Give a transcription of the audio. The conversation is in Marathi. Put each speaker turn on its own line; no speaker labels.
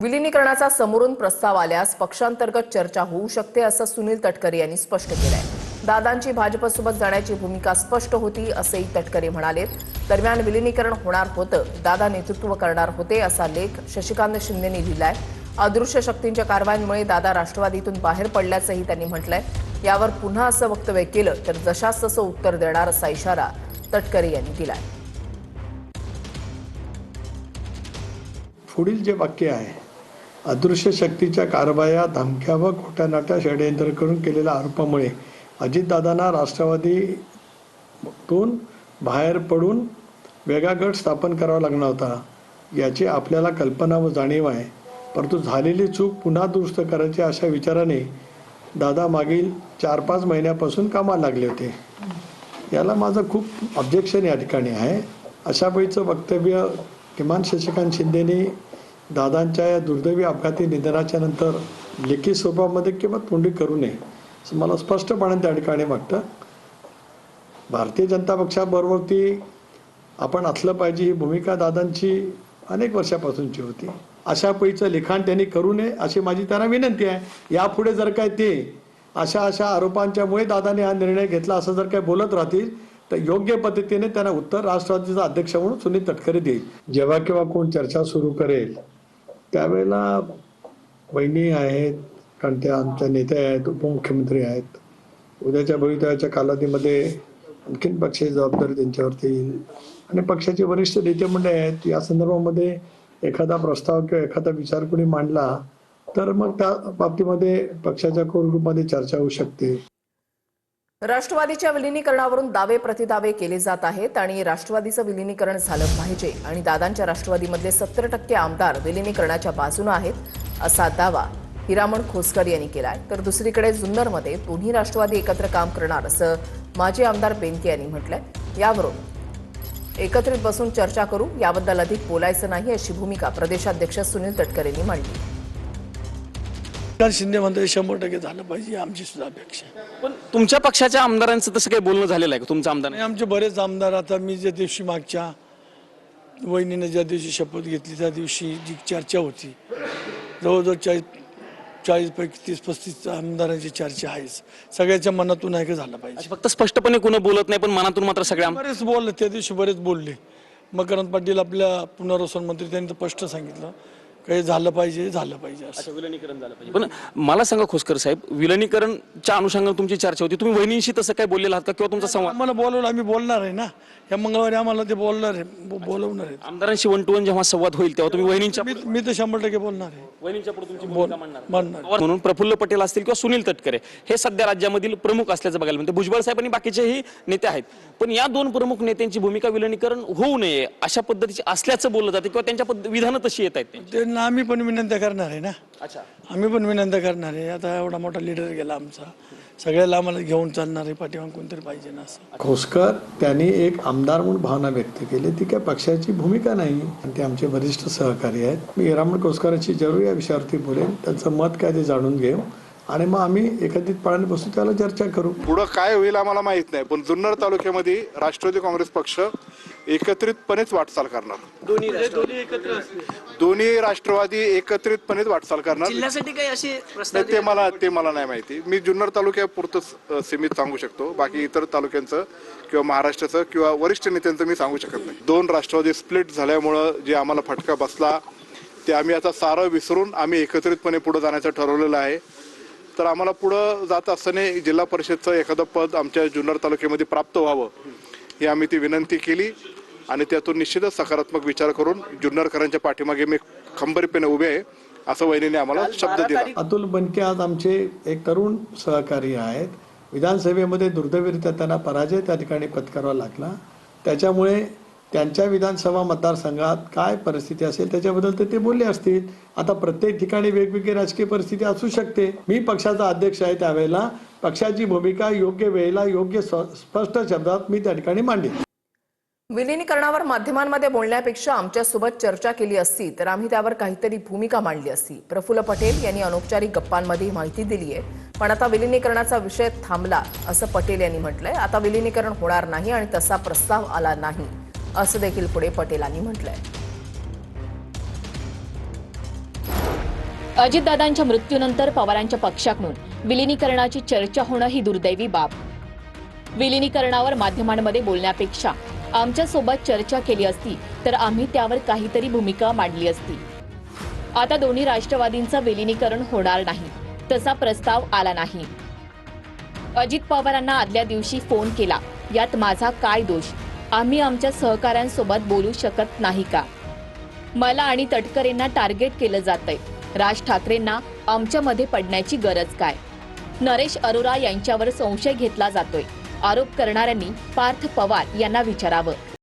विलीनीकरणाचा समोरून प्रस्ताव आल्यास पक्षांतर्गत चर्चा होऊ शकते असं सुनील तटकरे यांनी स्पष्ट केलंय। दादांची भाजपसोबत जाण्याची भूमिका स्पष्ट होती असेही तटकरे म्हणाले। दरम्यान विलीनीकरण होणार होतं, दादा नेतृत्व करणार होते असा लेख शशिकांत शिंदेंनी लिहिलाय। अदृश्य शक्तींच्या कारवायांमुळे दादा राष्ट्रवादीतून बाहेर पडल्याचंही त्यांनी म्हटलंय। यावर पुन्हा असं वक्तव्य केलं तर जशास तसं उत्तर देणार असा इशारा तटकरे यांनी दिलाय।
पुढील जे वाक्य आहे, अदृश्य शक्तीच्या कारवाया, धमक्या व खोट्यानाट्या षडयंत्र करून केलेल्या आरोपामुळे अजितदादांना राष्ट्रवादीतून बाहेर पडून वेगळा गट स्थापन करावा लागणार होता याची आपल्याला कल्पना व जाणीव आहे। परंतु झालेली चूक पुन्हा दुरुस्त करायची अशा विचाराने दादा मागील 4-5 महिन्यापासून कामाला लागले होते। याला माझं खूप ऑब्जेक्शन या ठिकाणी आहे। अशा वेळीचं वक्तव्य किमान शशिकांत शिंदेंनी दादांच्या या दुर्दैवी अपघाती निधनाच्या नंतर लेखी स्वरूपामध्ये किंवा तोंडी करू नये असं मला स्पष्टपणे त्या ठिकाणी वाटतं। भारतीय जनता पक्षाबरोबरती आपण असलं पाहिजे ही भूमिका दादांची अनेक वर्षापासूनची होती। अशा पैचं लिखाण त्यांनी करू नये अशी माझी त्यांना विनंती आहे। यापुढे जर काय ते अशा आरोपांच्यामुळे दादाने हा निर्णय घेतला असं जर काय बोलत राहतील तर योग्य पद्धतीने त्यांना उत्तर राष्ट्रवादीचा अध्यक्ष म्हणून सुनील तटकरे देईल। जेव्हा केव्हा कोण चर्चा सुरू करेल त्यावेळेला वहिनी आहेत, कारण त्या आमच्या नेते आहेत, उपमुख्यमंत्री आहेत, उद्याच्या भवितव्याच्या कालावधीमध्ये आणखीन पक्षाची जबाबदारी त्यांच्यावरती येईल आणि पक्षाचे वरिष्ठ नेते मंडळ आहेत। या संदर्भामध्ये एखादा प्रस्ताव किंवा एखादा विचार कोणी मांडला तर मग त्या बाबतीमध्ये पक्षाच्या कोर ग्रुपमध्ये चर्चा होऊ शकते।
राष्ट्रवादीच्या विलीनीकरणावरून दावे प्रतिदावे केले जात आहेत आणि राष्ट्रवादीचं विलीनीकरण झालं पाहिजे आणि दादांच्या राष्ट्रवादीमधले 70% आमदार विलीनीकरणाच्या बाजूने आहेत असा दावा हिरामण खोसकर यांनी केलाय। तर दुसरीकडे जुन्नरमध्ये दोन्ही राष्ट्रवादी एकत्र काम करणार असं माजी आमदार बेनके यांनी म्हटलंय। यावरून एकत्रित बसून चर्चा करू, याबद्दल अधिक बोलायचं नाही अशी भूमिका प्रदेशाध्यक्ष सुनील तटकरे यांनी मांडली।
शिंदे म्हणतात 100% झालं पाहिजे, आमची सुद्धा अपेक्षा आहे।
पण तुमच्या पक्षाच्या आमदारांचं तसं काही बोलणं झालेलं आहे का तुमच्या आमदार?
आमचे बरेच आमदार, आता मी ज्या दिवशी मागच्या वहिनीने ज्या दिवशी शपथ घेतली त्या दिवशी जी चर्चा होती, जवळजवळ 40 पैकी 30-35 आमदारांची चर्चा आहेच। सगळ्याच्या मनातून आहे का झालं पाहिजे।
फक्त स्पष्टपणे कोणी बोलत नाही पण मनातून मात्र सगळ्या
बरेच बोलले, त्या दिवशी बरेच बोलले। मकरंद पाटील आपल्या पुनर्वसन मंत्री त्यांनी तर स्पष्ट सांगितलं काही झालं पाहिजे असं।
विलीनीकरण झालं पाहिजे। पण मला सांगा खोसकर साहेब, विलीनीकरणच्या अनुषंगाने तुमची चर्चा होती, तुम्ही वहिनींशी तसं काय बोललेला आहात का किंवा तुमचा संवाद?
आम्हाला बोलवलं, आम्ही बोलणार आहे ना, या मंगळवारी आम्हाला ते बोलवणार आहे।
आमदारांशी 1 to 1 जेव्हा संवाद होईल तेव्हा तुम्ही वहिनींच्या
मी तर 100% बोलणार आहे,
वहिनींच्या पुढे तुमची भूमिका मांडणार
म्हणून
प्रफुल्ल पटेल असतील किंवा सुनील तटकरे हे सध्या राज्यामधील प्रमुख असल्याचं बघायला मिळतं। भुजबळ साहेब आणि बाकीचेही नेते आहेत, पण या 2 प्रमुख नेत्यांची भूमिका विलीनीकरण होऊ नये अशा पद्धतीची असल्याचं बोललं जाते किंवा त्यांच्या विधानं तशी येत आहेत।
त्यांना आम्ही पण विनंती करणार आहे ना।
अच्छा,
आम्ही पण विनंती करणार आहे। आता एवढा मोठा लीडर गेला आमचा, सगळ्याला आम्हाला घेऊन चालणार आहे, पाठीमाग कोणतरी पाहिजे ना असं।
खोसकर त्यांनी एक आमदार म्हणून भावना व्यक्त केली, ती काय पक्षाची भूमिका नाही आणि ते आमचे वरिष्ठ सहकारी आहेत। मी हिरामण खोसकरांची जरूर या विषयावरती बोलेन, त्यांचं मत काय ते जाणून घेऊ आणि मग आम्ही एकत्रितपणे बसून त्याला चर्चा करू।
पुढं काय होईल आम्हाला माहित नाही, पण जुन्नर तालुक्यामध्ये राष्ट्रवादी काँग्रेस पक्ष एकत्रितपणेच वाटचाल करणार। दोन्ही राष्ट्रवादी एकत्रितपणेच वाटचाल करणार।
जिल्ह्यासाठी काही असे
ते मला नाही माहिती। मी जुन्नर तालुक्यापुरतं सीमित सांगू शकतो, बाकी इतर तालुक्यांचं किंवा महाराष्ट्राचं किंवा वरिष्ठ नेत्यांचं मी सांगू शकत नाही। 2 राष्ट्रवादी स्प्लिट झाल्यामुळं जे आम्हाला फटका बसला ते आम्ही आता सारं विसरून आम्ही एकत्रितपणे पुढे जाण्याचं ठरवलेलं आहे। तर आम्हाला पुढं जात असताना जिल्हा परिषदचं एखादं पद आमच्या जुन्नर तालुक्यामध्ये प्राप्त व्हावं ही आम्ही ती विनंती केली आणि त्यातून निश्चितच सकारात्मक विचार करून जुन्नरकरांच्या पाठीमागे मी खंबीरपणे उभे आहे असं वहिनीने आम्हाला शब्द दिला।
अतुल बनके आज आमचे एक तरुण सहकारी आहेत। विधानसभेमध्ये दुर्दैवीरित्या त्यांना पराजय त्या ठिकाणी पत्करावा लागला, त्याच्यामुळे त्यांच्या विधानसभा मतदारसंघात काय परिस्थिती असेल त्याच्याबद्दल ते बोलले असतील। आता प्रत्येक ठिकाणी वेगवेगळी राजकीय परिस्थिती असू शकते। मी पक्षाचा अध्यक्ष आहे, त्यावेळेला पक्षाची भूमिका योग्य वेळेला योग्य स्पष्ट शब्दात मी त्या ठिकाणी मांडेन।
विलीनीकरणावर माध्यमांमध्ये बोलण्यापेक्षा आमच्यासोबत चर्चा केली असती तर आम्ही त्यावर काहीतरी भूमिका मांडली असती। प्रफुल्ल पटेल यांनी अनौपचारिक गप्पांमध्ये माहिती दिली आहे, पण आता विलीनीकरणाचा विषय थांबला असं पटेल यांनी म्हटलंय। आता विलीनीकरण होणार नाही आणि तसा प्रस्ताव आला नाही असं देखील पुढे पटेलांनी म्हटलंय।
अजितदादांच्या मृत्यूनंतर पवारांच्या पक्षाकडून विलिनीकरणाची चर्चा होणं ही दुर्दैवी बाब. विलिनीकरणावर माध्यमांमध्ये बोलण्यापेक्षा आमच्यासोबत चर्चा केली असती तर आम्ही त्यावर काहीतरी भूमिका मांडली असती. आता दोन्ही राष्ट्रवादींचं विलिनीकरण होणार नाही, तसा प्रस्ताव आला नाही. अजित पवारांना आदल्या दिवशी फोन केला, यात माझा काय दोष? आम्ही आमच्या सहकाऱ्यांसोबत बोलू शकत नाही का? मला आणि तटकरेंना टार्गेट केलं जातंय. राज ठाकरेंना आमच्यामध्ये पडण्याची गरज काय? नरेश अरोरा यांच्यावर संशय घेतला जातोय. आरोप करणाऱ्यांनी पार्थ पवार यांना विचारावं.